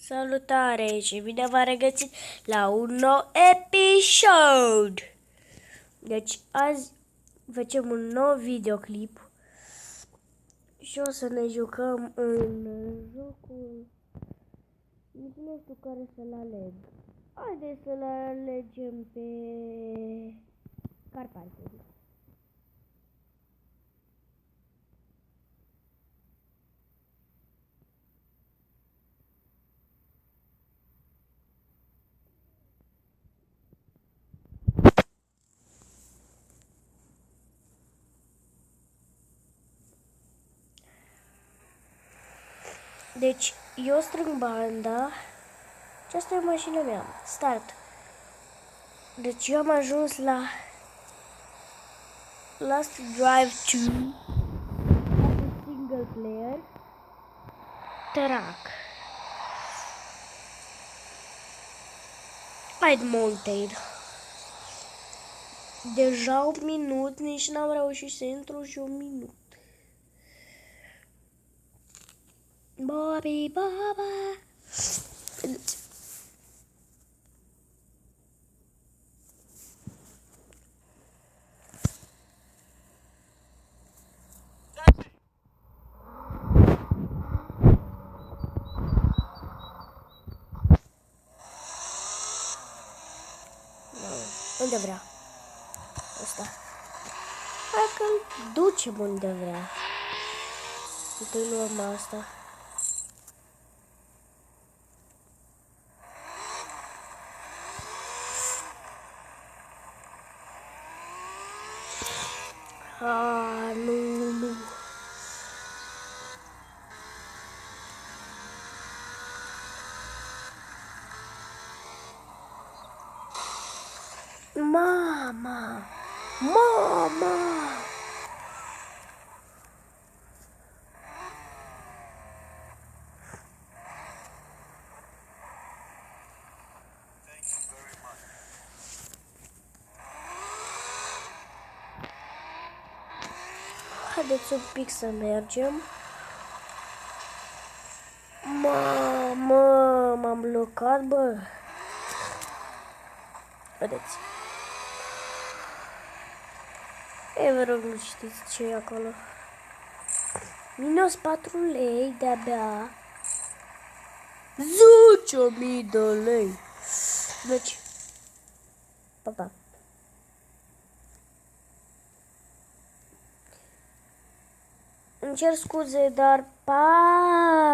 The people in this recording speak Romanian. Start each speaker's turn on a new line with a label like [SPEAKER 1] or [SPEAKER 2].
[SPEAKER 1] Salutare și bine v-am regăsit la un nou episod! Deci azi facem un nou videoclip și o să ne jucăm în jocul... Nu știu care să-l aleg. Haideți să-l alegem pe Car Parking. Deci, eu strâng banda și asta e mașina mea. Start. Deci eu am ajuns la Last Drive 2 single player track. Hyde Mountain. Deja un minut, nici n-am reușit să intru și un minut. Bobby Baba. Unde vrea? Asta. Hai că-l ducem unde vrea. Întâi luăm asta. Nu. Mama! Haideți un pic să mergem. Mamă, m-am blocat, bă. Vedeți. Ei, vă rog, nu știți ce e acolo. Minus 4 lei de-abia. 10.000 de lei. Deci. Pa. Îmi cer scuze, dar pa!